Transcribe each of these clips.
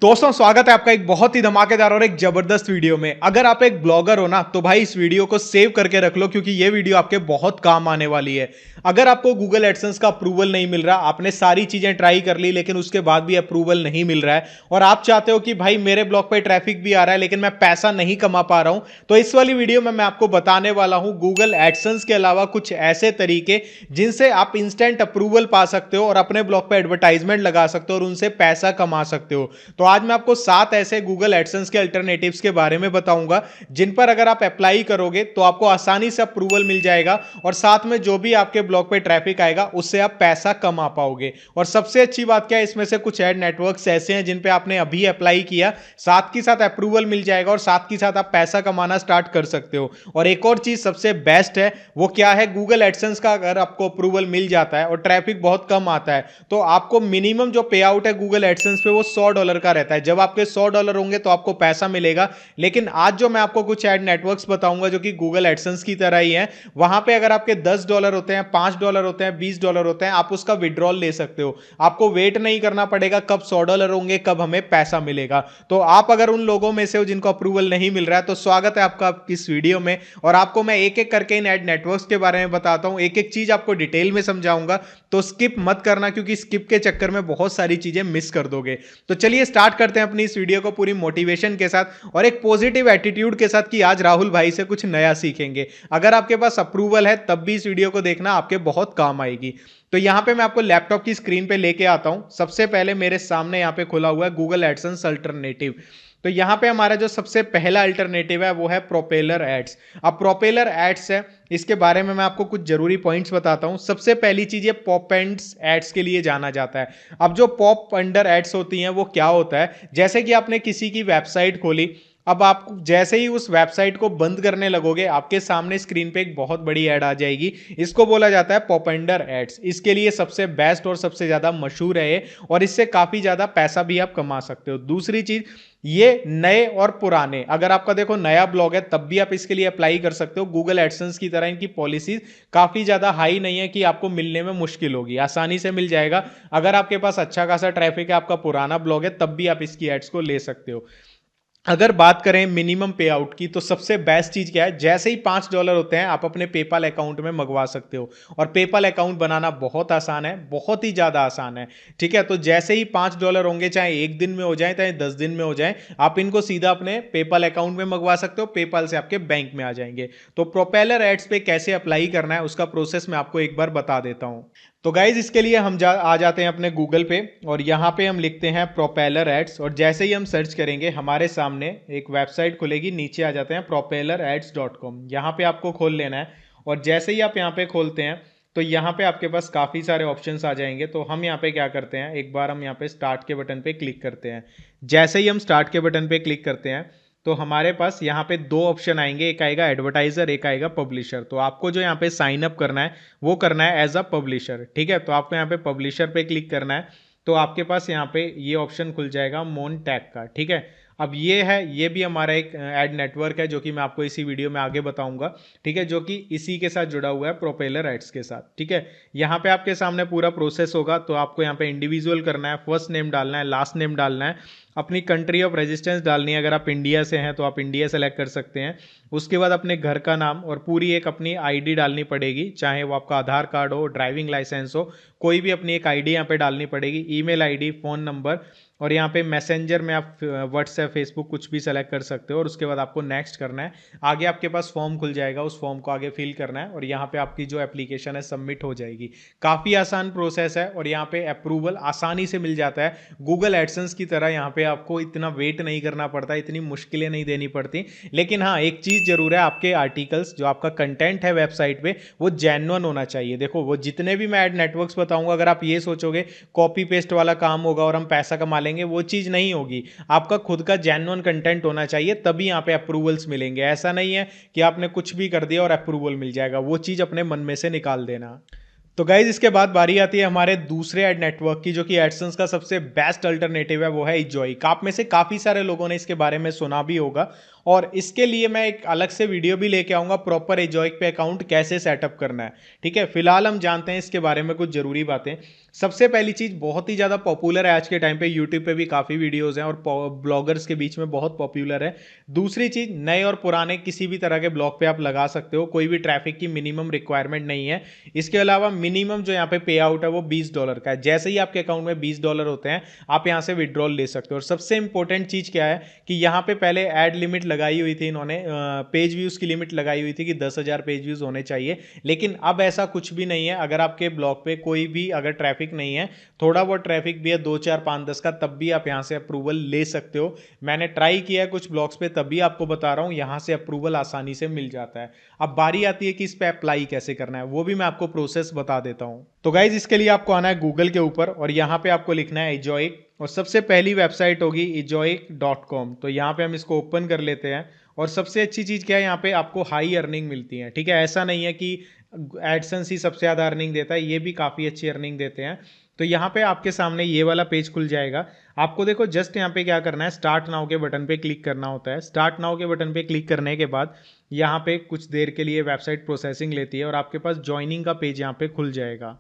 दोस्तों स्वागत है आपका एक बहुत ही धमाकेदार और एक जबरदस्त वीडियो में। अगर आप एक ब्लॉगर हो ना तो भाई इस वीडियो को सेव करके रख लो क्योंकि ये वीडियो आपके बहुत काम आने वाली है। अगर आपको गूगल एडसेंस का अप्रूवल नहीं मिल रहा, आपने सारी चीजें ट्राई कर ली लेकिन उसके बाद भी अप्रूवल नहीं मिल रहा है और आप चाहते हो कि भाई मेरे ब्लॉग पे ट्रैफिक भी आ रहा है लेकिन मैं पैसा नहीं कमा पा रहा हूं, तो इस वाली वीडियो में मैं आपको बताने वाला हूं गूगल एडसेंस के अलावा कुछ ऐसे तरीके जिनसे आप इंस्टेंट अप्रूवल पा सकते हो और अपने ब्लॉग पे एडवर्टाइजमेंट लगा सकते हो और उनसे पैसा कमा सकते हो। तो आज मैं आपको 7 ऐसे गूगल एडसेंस के अल्टरनेटिव्स के बारे में बताऊंगा जिन पर अगर आप अप्लाई करोगे तो आपको आसानी से अप्रूवल मिल जाएगा और साथ में जो भी आपके ब्लॉग पे ट्रैफिक आएगा उससे आप पैसा कमा पाओगे। और सबसे अच्छी बात क्या है, इसमें से कुछ एड नेटवर्क्स ऐसे हैं जिन पे आपने अभी अप्लाई किया, साथ के साथ अप्रूवल मिल जाएगा और साथ के साथ आप पैसा कमाना स्टार्ट कर सकते हो। और एक और चीज सबसे बेस्ट है, वो क्या है, गूगल एडसेंस का अगर आपको अप्रूवल मिल जाता है और ट्रैफिक बहुत कम आता है तो आपको मिनिमम जो पे आउट है गूगल एडसेंस पे वो $100 का रहता है। जब आपके $100 होंगे तो आपको पैसा मिलेगा। लेकिन आज जो मैं आपको कुछ एड नेटवर्क्स बताऊंगा जो कि गूगल एडसेंस की तरह ही है, वहां पे अगर आपके $10 होते हैं, $5 होते हैं, $20 होते हैं, आप उसका विड्रॉल ले सकते हो। आपको वेट नहीं करना पड़ेगा कब $100 होंगे, कब हमें पैसा मिलेगा। तो आप अगर उन लोगों में से हो जिनको अप्रूवल नहीं मिल रहा है तो स्वागत है आपका इस वीडियो में और आपको मैं एक एक करके इन एड नेटवर्क्स के बारे में बताता हूं, एक एक चीज आपको डिटेल में समझाऊंगा। तो स्किप मत करना क्योंकि स्किप के चक्कर में बहुत सारी चीजें मिस कर दोगे। तो चलिए स्टार्ट करते हैं अपनी इस वीडियो को पूरी मोटिवेशन के साथ और एक पॉजिटिव एटीट्यूड के साथ कि आज राहुल भाई से कुछ नया सीखेंगे। अगर आपके पास अप्रूवल है तब भी इस वीडियो को देखना, आपके बहुत काम आएगी। तो यहां पे मैं आपको लैपटॉप की स्क्रीन पे लेके आता हूं। सबसे पहले मेरे सामने यहां पे खुला हुआ है गूगल एडसेंस अल्टरनेटिव। तो यहां पे हमारा जो सबसे पहला अल्टरनेटिव है वो है प्रोपेलर एड्स। अब प्रोपेलर एड्स है, इसके बारे में मैं आपको कुछ जरूरी पॉइंट्स बताता हूं। सबसे पहली चीज ये पॉप एंड्स एड्स के लिए जाना जाता है। अब जो पॉप अंडर एड्स होती हैं वो क्या होता है, जैसे कि आपने किसी की वेबसाइट खोली, अब आप जैसे ही उस वेबसाइट को बंद करने लगोगे आपके सामने स्क्रीन पे एक बहुत बड़ी ऐड आ जाएगी। इसको बोला जाता है पॉप अंडर एड्स। इसके लिए सबसे बेस्ट और सबसे ज्यादा मशहूर है ये और इससे काफी ज्यादा पैसा भी आप कमा सकते हो। दूसरी चीज, ये नए और पुराने, अगर आपका देखो नया ब्लॉग है तब भी आप इसके लिए अप्लाई कर सकते हो। गूगल एडसेंस की तरह इनकी पॉलिसीज काफी ज्यादा हाई नहीं है कि आपको मिलने में मुश्किल होगी, आसानी से मिल जाएगा। अगर आपके पास अच्छा खासा ट्रैफिक है, आपका पुराना ब्लॉग है, तब भी आप इसकी एड्स को ले सकते हो। अगर बात करें मिनिमम पे आउट की तो सबसे बेस्ट चीज क्या है, जैसे ही $5 होते हैं आप अपने पेपाल अकाउंट में मंगवा सकते हो और पेपाल अकाउंट बनाना बहुत आसान है, बहुत ही ज्यादा आसान है। ठीक है, तो जैसे ही $5 होंगे, चाहे एक दिन में हो जाए चाहे 10 दिन में हो जाए, आप इनको सीधा अपने पेपाल अकाउंट में मंगवा सकते हो, पेपाल से आपके बैंक में आ जाएंगे। तो प्रोपेलर एड्स पे कैसे अप्लाई करना है उसका प्रोसेस मैं आपको एक बार बता देता हूं। तो गाइज इसके लिए हम आ जाते हैं अपने गूगल पे और यहाँ पे हम लिखते हैं प्रोपेलर एड्स और जैसे ही हम सर्च करेंगे हमारे सामने एक वेबसाइट खुलेगी। नीचे आ जाते हैं propellerads.com, यहाँ पे आपको खोल लेना है और जैसे ही आप यहाँ पे खोलते हैं तो यहाँ पे आपके पास काफ़ी सारे ऑप्शंस आ जाएंगे। तो हम यहाँ पे क्या करते हैं, एक बार हम यहाँ पे स्टार्ट के बटन पे क्लिक करते हैं। जैसे ही हम स्टार्ट के बटन पे क्लिक करते हैं तो हमारे पास यहाँ पे दो ऑप्शन आएंगे, एक आएगा एडवर्टाइजर, एक आएगा पब्लिशर। तो आपको जो यहाँ पे साइन अप करना है वो करना है एज अ पब्लिशर। ठीक है, तो आपको यहाँ पे पब्लिशर पे क्लिक करना है तो आपके पास यहाँ पे ये ऑप्शन खुल जाएगा मोन टैग का। ठीक है, अब ये है, ये भी हमारा एक एड नेटवर्क है जो कि मैं आपको इसी वीडियो में आगे बताऊंगा। ठीक है, जो कि इसी के साथ जुड़ा हुआ है प्रोपेलर एड्स के साथ। ठीक है, यहाँ पे आपके सामने पूरा प्रोसेस होगा। तो आपको यहाँ पे इंडिविजुअल करना है, फर्स्ट नेम डालना है, लास्ट नेम डालना है, अपनी कंट्री ऑफ रेजिस्टेंस डालनी है। अगर आप इंडिया से हैं तो आप इंडिया सेलेक्ट कर सकते हैं। उसके बाद अपने घर का नाम और पूरी एक अपनी आईडी डालनी पड़ेगी, चाहे वो आपका आधार कार्ड हो, ड्राइविंग लाइसेंस हो, कोई भी अपनी एक आईडी यहाँ पे डालनी पड़ेगी, ईमेल आईडी, फ़ोन नंबर और यहाँ पे मैसेंजर में आप व्हाट्सएप, फेसबुक कुछ भी सेलेक्ट कर सकते हो और उसके बाद आपको नेक्स्ट करना है। आगे आपके पास फॉर्म खुल जाएगा, उस फॉर्म को आगे फिल करना है और यहाँ पे आपकी जो एप्लीकेशन है सबमिट हो जाएगी। काफ़ी आसान प्रोसेस है और यहाँ पे अप्रूवल आसानी से मिल जाता है। गूगल एडसेंस की तरह यहाँ पे आपको इतना वेट नहीं करना पड़ता, इतनी मुश्किलें नहीं देनी पड़ती। लेकिन हाँ, एक चीज़ जरूर है, आपके आर्टिकल्स, जो आपका कंटेंट है वेबसाइट पे, वो जेन्युइन होना चाहिए। देखो वो जितने भी मैं एड नेटवर्क्स बताऊंगा, अगर आप ये सोचोगे कॉपी पेस्ट वाला काम होगा और हम पैसा कमा लेंगे, वो चीज़ नहीं होगी। आपका खुद का जेन्युइन कंटेंट होना चाहिए, तभी यहाँ पे अप्रूवल्स मिलेंगे। ऐसा नहीं है कि आपने कुछ भी कर दिया और अप्रूवल मिल जाएगा, वो चीज़ अपने मन में से निकाल देना। तो गाइज इसके बाद बारी आती है हमारे दूसरे एड नेटवर्क की, जो कि एडसेंस का सबसे बेस्ट अल्टरनेटिव है, वो है इजॉइक। आप में से काफ़ी सारे लोगों ने इसके बारे में सुना भी होगा और इसके लिए मैं एक अलग से वीडियो भी लेके आऊंगा, प्रॉपर एजॉइक पे अकाउंट कैसे सेटअप करना है। ठीक है, फिलहाल हम जानते हैं इसके बारे में कुछ जरूरी बातें। सबसे पहली चीज, बहुत ही ज्यादा पॉपुलर है आज के टाइम पे, यूट्यूब पे भी काफी वीडियोस हैं और ब्लॉगर्स के बीच में बहुत पॉपुलर है। दूसरी चीज, नए और पुराने किसी भी तरह के ब्लॉग पे आप लगा सकते हो, कोई भी ट्रैफिक की मिनिमम रिक्वायरमेंट नहीं है। इसके अलावा मिनिमम जो यहाँ पे पे आउट है वो $20 का है। जैसे ही आपके अकाउंट में $20 होते हैं आप यहाँ से विड्रॉल ले सकते हो। और सबसे इंपॉर्टेंट चीज क्या है कि यहाँ पे पहले एड लिमिट लगाई हुई थी इन्होंने, पेज व्यूज की लिमिट लगाई हुई थी कि 10,000 पेज व्यूज होने चाहिए, लेकिन अब ऐसा कुछ भी नहीं है। अगर आपके ब्लॉग पे कोई भी अगर ट्रैफिक नहीं है, थोड़ा बहुत ट्रैफिक भी है 2, 4, 5, 10 का, तब भी आप यहाँ से अप्रूवल ले सकते हो। मैंने ट्राई किया है कुछ ब्लॉग्स पे, तभी आपको बता रहा हूँ, यहाँ से अप्रूवल आसानी से मिल जाता है। अब बारी आती है कि इस पे अप्लाई कैसे करना है, वो भी मैं आपको प्रोसेस बता देता हूँ। तो गाइज इसके लिए आपको आना है गूगल के ऊपर और यहाँ पे आपको लिखना है एजॉइक, और सबसे पहली वेबसाइट होगी ejoic.com। तो यहाँ पे हम इसको ओपन कर लेते हैं। और सबसे अच्छी चीज़ क्या है, यहाँ पे आपको हाई अर्निंग मिलती है। ठीक है, ऐसा नहीं है कि एडसेंस ही सबसे ज़्यादा अर्निंग देता है, ये भी काफ़ी अच्छी अर्निंग देते हैं। तो यहाँ पे आपके सामने ये वाला पेज खुल जाएगा। आपको देखो जस्ट यहाँ पे क्या करना है, स्टार्ट नाउ के बटन पे क्लिक करना होता है। स्टार्ट नाउ के बटन पे क्लिक करने के बाद यहाँ पे कुछ देर के लिए वेबसाइट प्रोसेसिंग लेती है और आपके पास ज्वाइनिंग का पेज यहाँ पे खुल जाएगा।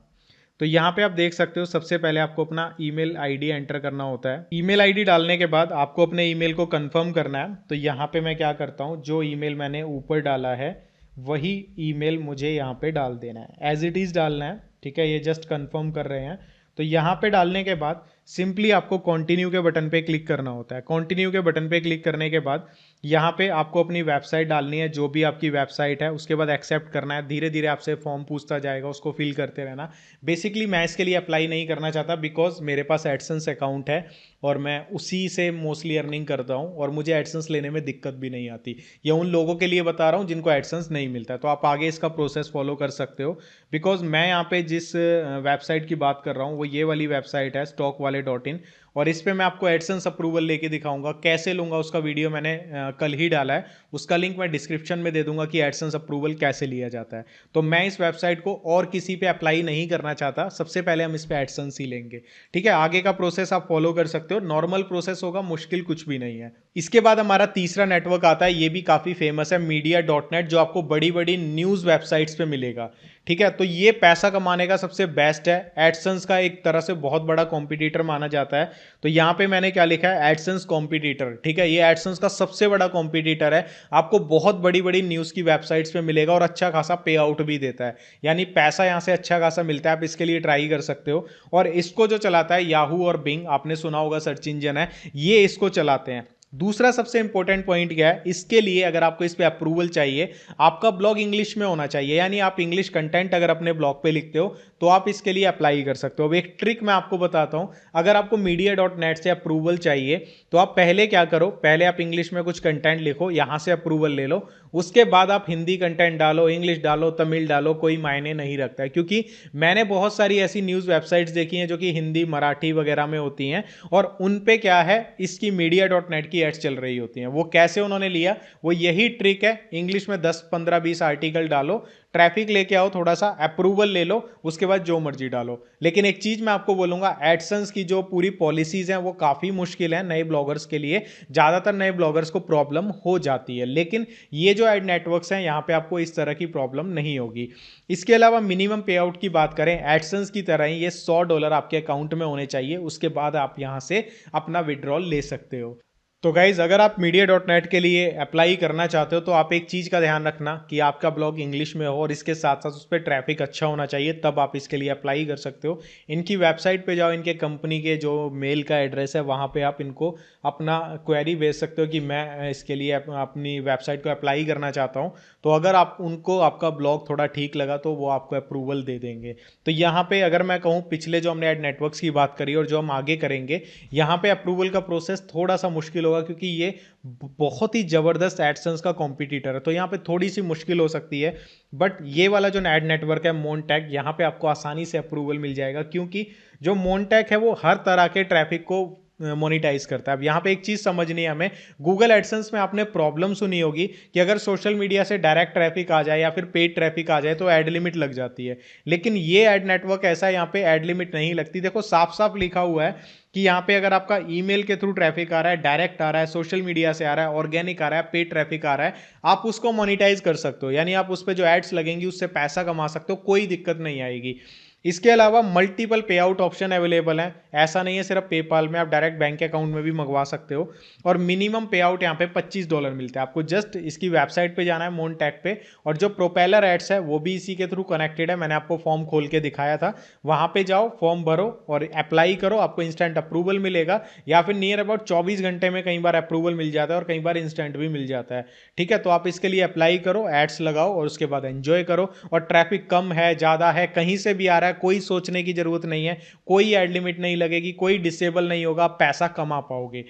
तो यहाँ पे आप देख सकते हो, सबसे पहले आपको अपना ईमेल आईडी एंटर करना होता है। ईमेल आईडी डालने के बाद आपको अपने ईमेल को कंफर्म करना है। तो यहाँ पे मैं क्या करता हूँ, जो ईमेल मैंने ऊपर डाला है वही ईमेल मुझे यहाँ पे डाल देना है, एज इट इज़ डालना है। ठीक है, ये जस्ट कंफर्म कर रहे हैं। तो यहाँ पे डालने के बाद सिंपली आपको कंटिन्यू के बटन पे क्लिक करना होता है। कंटिन्यू के बटन पे क्लिक करने के बाद यहाँ पे आपको अपनी वेबसाइट डालनी है, जो भी आपकी वेबसाइट है, उसके बाद एक्सेप्ट करना है। धीरे धीरे आपसे फॉर्म पूछता जाएगा, उसको फिल करते रहना। बेसिकली मैं इसके लिए अप्लाई नहीं करना चाहता, बिकॉज मेरे पास एडसेंस अकाउंट है और मैं उसी से मोस्टली अर्निंग करता हूँ और मुझे एडसेंस लेने में दिक्कत भी नहीं आती। ये उन लोगों के लिए बता रहा हूँ जिनको एडसेंस नहीं मिलता है। तो आप आगे इसका प्रोसेस फॉलो कर सकते हो, बिकॉज मैं यहाँ पे जिस वेबसाइट की बात कर रहा हूँ वो ये वाली वेबसाइट है stockwale.in, और इस पे मैं आपको एडसेंस अप्रूवल लेके दिखाऊंगा। कैसे लूंगा उसका वीडियो मैंने कल ही डाला है, उसका लिंक मैं डिस्क्रिप्शन में दे दूंगा कि एडसेंस अप्रूवल कैसे लिया जाता है। तो मैं इस वेबसाइट को और किसी पे अप्लाई नहीं करना चाहता, सबसे पहले हम इस पे एडसेंस ही लेंगे। ठीक है, आगे का प्रोसेस आप फॉलो कर सकते हो, नॉर्मल प्रोसेस होगा, मुश्किल कुछ भी नहीं है। इसके बाद हमारा तीसरा नेटवर्क आता है, ये भी काफी फेमस है, media.net, जो आपको बड़ी बड़ी न्यूज वेबसाइट्स पे मिलेगा। ठीक है, तो ये पैसा कमाने का सबसे बेस्ट है, एडसेंस का एक तरह से बहुत बड़ा कॉम्पिटिटर माना जाता है। तो यहाँ पे मैंने क्या लिखा है, एडसेंस कॉम्पिटिटर। ठीक है, ये एडसेंस का सबसे बड़ा कॉम्पिटिटर है, आपको बहुत बड़ी बड़ी न्यूज़ की वेबसाइट्स पे मिलेगा और अच्छा खासा पे आउट भी देता है, यानी पैसा यहाँ से अच्छा खासा मिलता है। आप इसके लिए ट्राई कर सकते हो। और इसको जो चलाता है याहू और बिंग, आपने सुना होगा, सर्च इंजन है, ये इसको चलाते हैं। दूसरा सबसे इंपॉर्टेंट पॉइंट क्या है, इसके लिए अगर आपको इस पे अप्रूवल चाहिए, आपका ब्लॉग इंग्लिश में होना चाहिए, यानी आप इंग्लिश कंटेंट अगर अपने ब्लॉग पे लिखते हो तो आप इसके लिए अप्लाई कर सकते हो। अब एक ट्रिक मैं आपको बताता हूं, अगर आपको media.net से अप्रूवल चाहिए तो आप पहले क्या करो, पहले आप इंग्लिश में कुछ कंटेंट लिखो, यहां से अप्रूवल ले लो, उसके बाद आप हिंदी कंटेंट डालो, इंग्लिश डालो, तमिल डालो, कोई मायने नहीं रखता है। क्योंकि मैंने बहुत सारी ऐसी न्यूज़ वेबसाइट्स देखी हैं जो कि हिंदी, मराठी वगैरह में होती हैं, और उन पे क्या है, इसकी media.net की एड्स चल रही होती हैं। वो कैसे उन्होंने लिया, वो यही ट्रिक है, इंग्लिश में 10, 15, 20 आर्टिकल डालो, ट्रैफिक लेके आओ, थोड़ा सा अप्रूवल ले लो, उसके बाद जो मर्जी डालो। लेकिन एक चीज मैं आपको बोलूंगा, एडसेंस की जो पूरी पॉलिसीज हैं वो काफी मुश्किल है नए ब्लॉगर्स के लिए, ज्यादातर नए ब्लॉगर्स को प्रॉब्लम हो जाती है, लेकिन ये जो एड नेटवर्क्स हैं यहाँ पे आपको इस तरह की प्रॉब्लम नहीं होगी। इसके अलावा मिनिमम पे आउट की बात करें, एडसेंस की तरह ही ये $100 आपके अकाउंट में होने चाहिए, उसके बाद आप यहाँ से अपना विड्रॉल ले सकते हो। तो गाइज, अगर आप media.net के लिए अप्लाई करना चाहते हो तो आप एक चीज़ का ध्यान रखना कि आपका ब्लॉग इंग्लिश में हो और इसके साथ साथ उस पर ट्रैफिक अच्छा होना चाहिए, तब आप इसके लिए अप्लाई कर सकते हो। इनकी वेबसाइट पे जाओ, इनके कंपनी के जो मेल का एड्रेस है वहाँ पे आप इनको अपना क्वेरी भेज सकते हो कि मैं इसके लिए अपनी वेबसाइट को अप्लाई करना चाहता हूँ। तो अगर आप उनको आपका ब्लॉग थोड़ा ठीक लगा तो वो आपको अप्रूवल दे देंगे। तो यहाँ पे अगर मैं कहूँ, पिछले जो हमने एड नेटवर्क्स की बात करी और जो हम आगे करेंगे, यहाँ पे अप्रूवल का प्रोसेस थोड़ा सा मुश्किल होगा, क्योंकि ये बहुत ही जबरदस्त एडसेंस का कॉम्पिटिटर है। तो यहाँ पे थोड़ी सी मुश्किल हो सकती है, बट ये वाला जो एड नेटवर्क है मोनटैग, यहाँ पे आपको आसानी से अप्रूवल मिल जाएगा, क्योंकि जो मोनटैग है वो हर तरह के ट्रैफिक को मोनिटाइज करता है। अब यहाँ पे एक चीज समझनी है हमें, गूगल एडसेंस में आपने प्रॉब्लम सुनी होगी कि अगर सोशल मीडिया से डायरेक्ट ट्रैफिक आ जाए या फिर पेड ट्रैफिक आ जाए तो एड लिमिट लग जाती है, लेकिन ये एड नेटवर्क ऐसा, यहाँ पे एड लिमिट नहीं लगती। देखो साफ साफ लिखा हुआ है कि यहाँ पे अगर आपका ईमेल के थ्रू ट्रैफिक आ रहा है, डायरेक्ट आ रहा है, सोशल मीडिया से आ रहा है, ऑर्गेनिक आ रहा है, पेड ट्रैफिक आ रहा है, आप उसको मोनिटाइज कर सकते हो, यानी आप उस पर जो एड्स लगेंगी उससे पैसा कमा सकते हो, कोई दिक्कत नहीं आएगी। इसके अलावा मल्टीपल पे आउट ऑप्शन अवेलेबल हैं, ऐसा नहीं है सिर्फ पेपाल में, आप डायरेक्ट बैंक अकाउंट में भी मंगवा सकते हो। और मिनिमम पे आउट यहाँ पे $25 मिलता है। आपको जस्ट इसकी वेबसाइट पे जाना है मोनटैग पे, और जो प्रोपेलर एड्स है वो भी इसी के थ्रू कनेक्टेड है, मैंने आपको फॉर्म खोल के दिखाया था, वहां पे जाओ, फॉर्म भरो और अप्लाई करो, आपको इंस्टेंट अप्रूवल मिलेगा, या फिर नियर अबाउट 24 घंटे में कई बार अप्रूवल मिल जाता है और कई बार इंस्टेंट भी मिल जाता है। ठीक है, तो आप इसके लिए अप्लाई करो, एड्स लगाओ और उसके बाद एंजॉय करो। और ट्रैफिक कम है, ज़्यादा है, कहीं से भी आ रहा है, कोई सोचने की जरूरत नहीं है, कोई एड लिमिट नहीं लगेगी, कोई डिसेबल नहीं होगा, आप पैसा कमा पाओगे।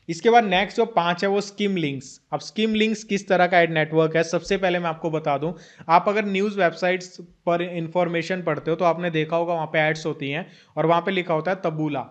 इसके बाद नेक्स्ट जो 5 है वो स्किम लिंक्स। अब स्किम लिंक्स किस तरह का एड नेटवर्क है, सबसे पहले मैं आपको बता दूं, आप अगर न्यूज़ वेबसाइट्स पर इंफॉर्मेशन पढ़ते हो तो आपने देखा होगा वहां पे एड्स होती हैं और वहां पे लिखा होता है तबूला,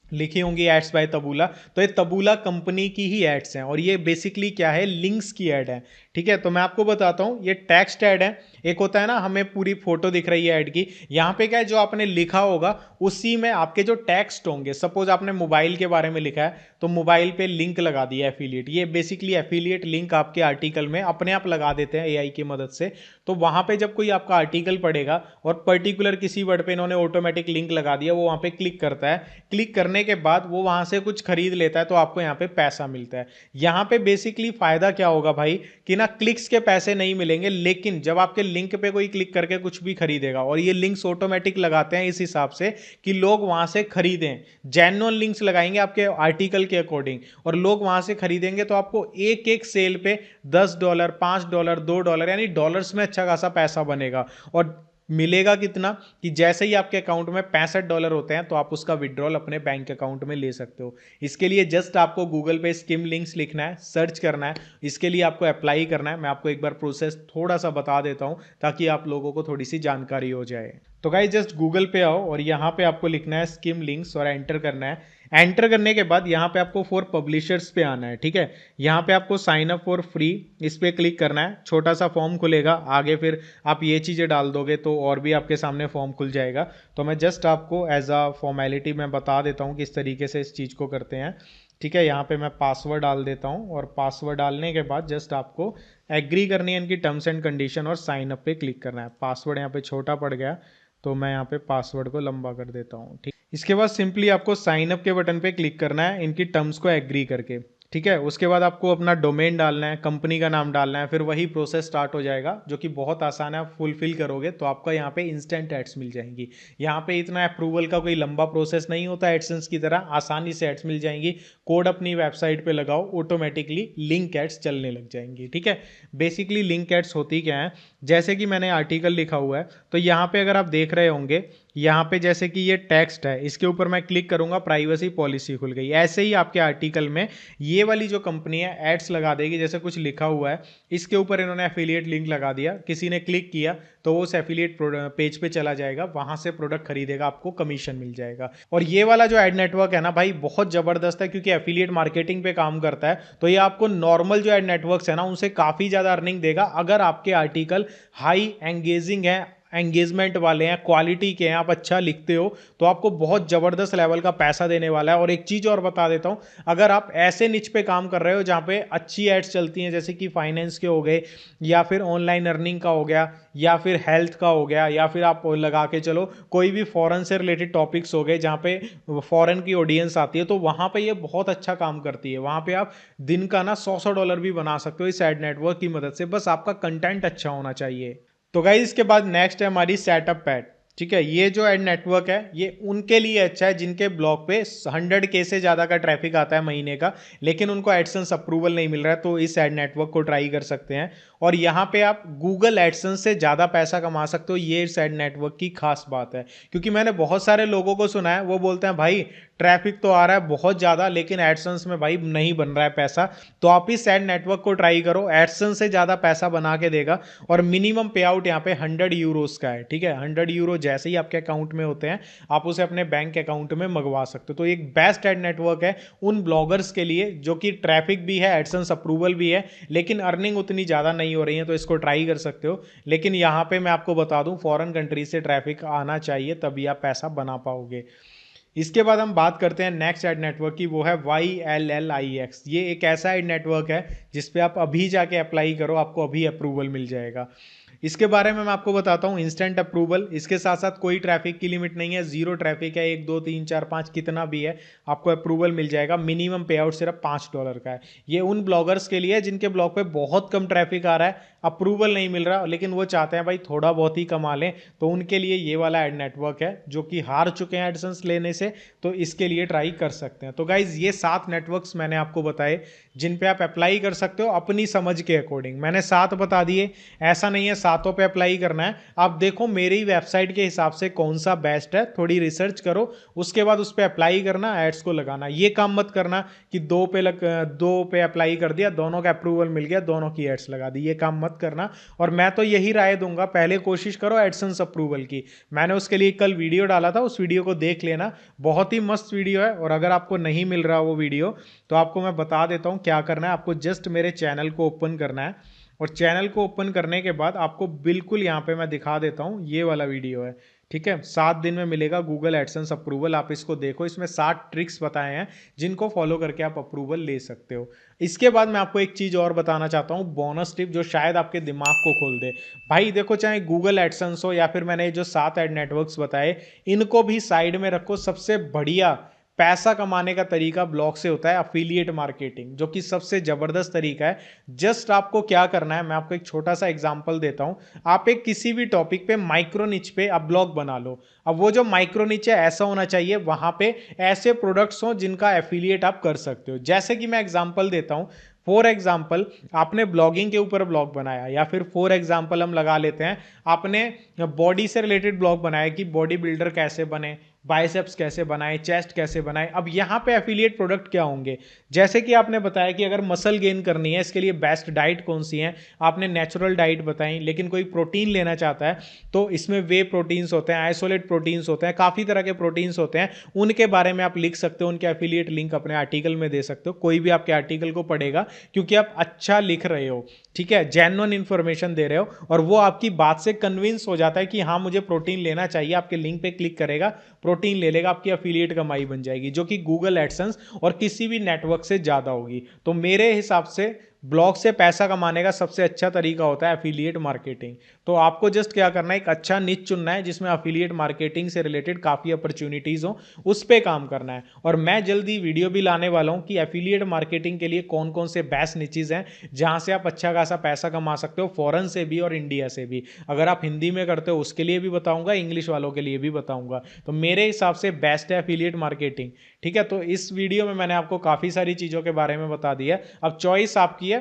लिखी होंगी एड्स बाय तबूला। तो ये तबूला कंपनी की ही एड्स हैं और ये बेसिकली क्या है, लिंक्स की एड है। ठीक है, तो मैं आपको बताता हूं, ये टेक्स्ट एड है। एक होता है ना, हमें पूरी फोटो दिख रही है ऐड की, यहाँ पे क्या है, जो आपने लिखा होगा उसी में आपके जो टेक्स्ट होंगे, सपोज आपने मोबाइल के बारे में लिखा है तो मोबाइल पे लिंक लगा दिया एफिलिएट, ये बेसिकली एफिलिएट लिंक आपके आर्टिकल में अपने आप लगा देते हैं एआई की मदद से। तो वहां पे जब कोई आपका आर्टिकल पढ़ेगा और पर्टिकुलर किसी वर्ड पे इन्होंने ऑटोमेटिक लिंक लगा दिया, वो वहां पे क्लिक करता है, क्लिक करने के बाद वो वहां से कुछ खरीद लेता है तो आपको यहाँ पे पैसा मिलता है। यहाँ पे बेसिकली फायदा क्या होगा भाई, कि ना क्लिक्स के पैसे नहीं मिलेंगे, लेकिन जब आपके लिंक पे कोई क्लिक करके कुछ भी खरीदेगा, और ये लिंक्स ऑटोमेटिक लगाते हैं इस हिसाब से कि लोग वहां से खरीदें, जेन्युइन लिंक्स लगाएंगे आपके आर्टिकल के अकॉर्डिंग, और लोग वहां से खरीदेंगे तो आपको एक एक सेल पे $10, $5, $2, यानी डॉलर्स में अच्छा खासा पैसा बनेगा। और मिलेगा कितना, कि जैसे ही आपके अकाउंट में $65 होते हैं तो आप उसका विड्रॉल अपने बैंक अकाउंट में ले सकते हो। इसके लिए जस्ट आपको गूगल पे स्किम लिंक्स लिखना है, सर्च करना है, इसके लिए आपको अप्लाई करना है। मैं आपको एक बार प्रोसेस थोड़ा सा बता देता हूं ताकि आप लोगों को थोड़ी सी जानकारी हो जाए। तो गाइस जस्ट गूगल पे आओ और यहाँ पे आपको लिखना है स्किम लिंक्स और एंटर करना है। एंटर करने के बाद यहाँ पे आपको फॉर पब्लिशर्स पे आना है। ठीक है, यहाँ पे आपको साइन अप फॉर फ्री, इस पे क्लिक करना है, छोटा सा फॉर्म खुलेगा, आगे फिर आप ये चीज़ें डाल दोगे तो और भी आपके सामने फॉर्म खुल जाएगा। तो मैं जस्ट आपको एज अ फॉर्मेलिटी मैं बता देता हूँ किस तरीके से इस चीज़ को करते हैं। ठीक है, यहाँ पे मैं पासवर्ड डाल देता हूँ और पासवर्ड डालने के बाद जस्ट आपको एग्री करनी है इनकी टर्म्स एंड कंडीशन और साइन अप पे क्लिक करना है। पासवर्ड यहाँ पे छोटा पड़ गया तो मैं यहाँ पे पासवर्ड को लंबा कर देता हूँ। ठीक, इसके बाद सिंपली आपको साइन अप के बटन पे क्लिक करना है इनकी टर्म्स को एग्री करके। ठीक है, उसके बाद आपको अपना डोमेन डालना है, कंपनी का नाम डालना है, फिर वही प्रोसेस स्टार्ट हो जाएगा जो कि बहुत आसान है। आप फुलफिल करोगे तो आपका यहाँ पे इंस्टेंट एड्स मिल जाएंगी। यहाँ पे इतना अप्रूवल का कोई लंबा प्रोसेस नहीं होता एडसेंस की तरह, आसानी से एड्स मिल जाएंगी। कोड अपनी वेबसाइट पे लगाओ, ऑटोमेटिकली लिंक एड्स चलने लग जाएंगी। ठीक है, बेसिकली लिंक एड्स होती क्या है, जैसे कि मैंने आर्टिकल लिखा हुआ है तो यहाँ पे अगर आप देख रहे होंगे, यहाँ पे जैसे कि ये टेक्स्ट है, इसके ऊपर मैं क्लिक करूंगा, प्राइवेसी पॉलिसी खुल गई। ऐसे ही आपके आर्टिकल में ये वाली जो कंपनी है एड्स लगा देगी, जैसे कुछ लिखा हुआ है, इसके ऊपर इन्होंने एफिलिएट लिंक लगा दिया, किसी ने क्लिक किया तो वो उस एफिलिएट पेज पे चला जाएगा, वहां से प्रोडक्ट खरीदेगा, आपको कमीशन मिल जाएगा। और ये वाला जो एड नेटवर्क है ना भाई, बहुत जबरदस्त है क्योंकि एफिलिएट मार्केटिंग पे काम करता है। तो ये आपको नॉर्मल जो एड नेटवर्क्स है ना उनसे काफी ज्यादा अर्निंग देगा अगर आपके आर्टिकल हाई एंगेजिंग है, एंगेजमेंट वाले हैं, क्वालिटी के हैं, आप अच्छा लिखते हो, तो आपको बहुत ज़बरदस्त लेवल का पैसा देने वाला है। और एक चीज़ और बता देता हूं, अगर आप ऐसे निच पे काम कर रहे हो जहां पे अच्छी एड्स चलती हैं, जैसे कि फाइनेंस के हो गए, या फिर ऑनलाइन अर्निंग का हो गया, या फिर हेल्थ का हो गया, या फिर आप लगा के चलो कोई भी फॉरेन से रिलेटेड टॉपिक्स हो गए जहाँ पे फॉरेन की ऑडियंस आती है, तो वहाँ पे ये बहुत अच्छा काम करती है। वहाँ पे आप दिन का ना $100 भी बना सकते हो इस एड नेटवर्क की मदद से, बस आपका कंटेंट अच्छा होना चाहिए। तो गाइस इसके बाद नेक्स्ट है हमारी सेटअप पैड। ठीक है, ये जो एड नेटवर्क है ये उनके लिए अच्छा है जिनके ब्लॉग पे 100K से ज़्यादा का ट्रैफिक आता है महीने का, लेकिन उनको एडसेंस अप्रूवल नहीं मिल रहा है, तो इस एड नेटवर्क को ट्राई कर सकते हैं। और यहाँ पे आप गूगल एडसेंस से ज़्यादा पैसा कमा सकते हो, ये इस एड नेटवर्क की खास बात है। क्योंकि मैंने बहुत सारे लोगों को सुना है, वो बोलते हैं भाई ट्रैफिक तो आ रहा है बहुत ज़्यादा, लेकिन एडसेंस में भाई नहीं बन रहा है पैसा। तो आप इस एड नेटवर्क को ट्राई करो, एडसेंस से ज़्यादा पैसा बना के देगा। और मिनिमम पे आउट यहाँ पे 100 यूरोस का है। ठीक है, 100 यूरो जैसे ही आपके अकाउंट में होते हैं आप उसे अपने बैंक अकाउंट में मंगवा सकते हो। तो एक बेस्ट एड नेटवर्क है उन ब्लॉगर्स के लिए जो कि ट्रैफिक भी है, एडसेंस अप्रूवल भी है, लेकिन अर्निंग उतनी ज़्यादा नहीं हो रही है, तो इसको ट्राई कर सकते हो। लेकिन यहाँ पे मैं आपको बता दूं, फॉरेन कंट्री से ट्रैफिक आना चाहिए तभी आप पैसा बना पाओगे। इसके बाद हम बात करते हैं नेक्स्ट एड नेटवर्क की, वो है YLLIX। ये एक ऐसा एड नेटवर्क है जिस पे आप अभी जाके अप्लाई करो, आपको अभी अप्रूवल मिल जाएगा। इसके बारे में मैं आपको बताता हूँ, इंस्टेंट अप्रूवल। इसके साथ साथ कोई ट्रैफिक की लिमिट नहीं है, जीरो ट्रैफिक है, 1 2 3 4 5 कितना भी है आपको अप्रूवल मिल जाएगा। मिनिमम पे आउट सिर्फ $5 का है। ये उन ब्लॉगर्स के लिए है जिनके ब्लॉग पे बहुत कम ट्रैफिक आ रहा है, अप्रूवल नहीं मिल रहा, लेकिन वो चाहते हैं भाई थोड़ा बहुत ही कमा लें, तो उनके लिए ये वाला एड नेटवर्क है जो कि हार चुके हैं एडसेंस लेने से, तो इसके लिए ट्राई कर सकते हैं। तो गाइज ये 7 नेटवर्क्स मैंने आपको बताए जिन पे आप अप्लाई कर सकते हो अपनी समझ के अकॉर्डिंग। मैंने 7 बता दिए, ऐसा नहीं है सातों पे अप्लाई करना है। आप देखो मेरी वेबसाइट के हिसाब से कौन सा बेस्ट है, थोड़ी रिसर्च करो, उसके बाद उस पर अप्लाई करना, एड्स को लगाना। ये काम मत करना कि दो पे अप्लाई कर दिया, दोनों का अप्रूवल मिल गया, दोनों की एड्स लगा दी, ये काम मत करना। और मैं तो यही राय दूंगा, पहले कोशिश करो एडसेंस अप्रूवल की। मैंने उसके लिए कल वीडियो डाला था, उस वीडियो को देख लेना, बहुत ही मस्त वीडियो है। और अगर आपको नहीं मिल रहा वो वीडियो तो आपको मैं बता देता हूं क्या करना है। आपको जस्ट मेरे चैनल को ओपन करना है, और चैनल को ओपन करने के बाद आपको बिल्कुल यहाँ पे मैं दिखा देता हूँ, ये वाला वीडियो है, ठीक है। 7 दिन में मिलेगा गूगल एडसेंस अप्रूवल। आप इसको देखो, इसमें 7 ट्रिक्स बताए हैं जिनको फॉलो करके आप अप्रूवल ले सकते हो। इसके बाद मैं आपको एक चीज़ और बताना चाहता हूँ, बोनस टिप जो शायद आपके दिमाग को खोल दे। भाई देखो, चाहे गूगल एडसेंस हो या फिर मैंने जो 7 एड नेटवर्क्स बताए, इनको भी साइड में रखो। सबसे बढ़िया पैसा कमाने का तरीका ब्लॉग से होता है अफिलिएट मार्केटिंग, जो कि सबसे जबरदस्त तरीका है। जस्ट आपको क्या करना है, मैं आपको एक छोटा सा एग्जांपल देता हूं। आप एक किसी भी टॉपिक पे माइक्रो निच पे आप ब्लॉग बना लो। अब वो जो माइक्रो निच है ऐसा होना चाहिए, वहां पे ऐसे प्रोडक्ट्स हो जिनका एफिलिएट आप कर सकते हो। जैसे कि मैं एग्जांपल देता हूं, फॉर एग्जाम्पल आपने ब्लॉगिंग के ऊपर ब्लॉग बनाया, या फिर फॉर एग्जाम्पल हम लगा लेते हैं आपने बॉडी से रिलेटेड ब्लॉग बनाया कि बॉडी बिल्डर कैसे बने, बाइसेप्स कैसे बनाए, चेस्ट कैसे बनाए। अब यहाँ पे एफिलिएट प्रोडक्ट क्या होंगे, जैसे कि आपने बताया कि अगर मसल गेन करनी है, इसके लिए बेस्ट डाइट कौन सी है, आपने नेचुरल डाइट बताई। लेकिन कोई प्रोटीन लेना चाहता है तो इसमें वे प्रोटीन्स होते हैं, आइसोलेट प्रोटीन्स होते हैं, काफ़ी तरह के प्रोटीन्स होते हैं, उनके बारे में आप लिख सकते हो, उनके एफिलिएट लिंक अपने आर्टिकल में दे सकते हो। कोई भी आपके आर्टिकल को पढ़ेगा क्योंकि आप अच्छा लिख रहे हो, ठीक है, जेन्युइन इंफॉर्मेशन दे रहे हो, और वो आपकी बात से कन्विंस हो जाता है कि हाँ मुझे प्रोटीन लेना चाहिए, आपके लिंक पे क्लिक करेगा, प्रोटीन ले लेगा, आपकी एफिलिएट कमाई बन जाएगी, जो कि गूगल एडसेंस और किसी भी नेटवर्क से ज़्यादा होगी। तो मेरे हिसाब से ब्लॉग से पैसा कमाने का सबसे अच्छा तरीका होता है एफिलिएट मार्केटिंग। तो आपको जस्ट क्या करना है, एक अच्छा निच चुनना है जिसमें एफिलिएट मार्केटिंग से रिलेटेड काफ़ी अपॉर्चुनिटीज़ हो, उस पर काम करना है। और मैं जल्दी वीडियो भी लाने वाला हूँ कि एफिलिएट मार्केटिंग के लिए कौन कौन से बेस्ट निचेज हैं जहाँ से आप अच्छा खासा पैसा कमा सकते हो, फॉरेन से भी और इंडिया से भी। अगर आप हिंदी में करते हो उसके लिए भी बताऊँगा, इंग्लिश वालों के लिए भी बताऊँगा। तो मेरे हिसाब से बेस्ट है एफिलिएट मार्केटिंग, ठीक है। तो इस वीडियो में मैंने आपको काफ़ी सारी चीज़ों के बारे में बता दिया। अब चॉइस आपकी है,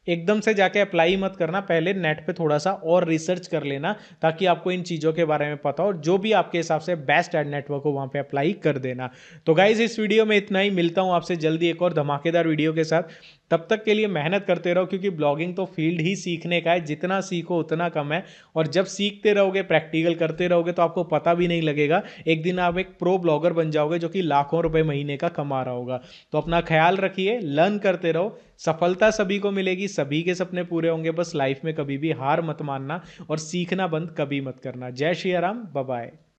एकदम से जाके अप्लाई मत करना, पहले नेट पे थोड़ा सा और रिसर्च कर लेना ताकि आपको इन चीज़ों के बारे में पता हो, जो भी आपके हिसाब से बेस्ट एड नेटवर्क हो वहाँ पे अप्लाई कर देना। तो गाइज इस वीडियो में इतना ही, मिलता हूँ आपसे जल्दी एक और धमाकेदार वीडियो के साथ। तब तक के लिए मेहनत करते रहो, क्योंकि ब्लॉगिंग तो फील्ड ही सीखने का है, जितना सीखो उतना कम है। और जब सीखते रहोगे, प्रैक्टिकल करते रहोगे, तो आपको पता भी नहीं लगेगा, एक दिन आप एक प्रो ब्लॉगर बन जाओगे जो कि लाखों रुपए महीने का कमा रहा होगा। तो अपना ख्याल रखिए, लर्न करते रहो, सफलता सभी को मिलेगी, सभी के सपने पूरे होंगे। बस लाइफ में कभी भी हार मत मानना और सीखना बंद कभी मत करना। जय श्री राम, बाय बाय।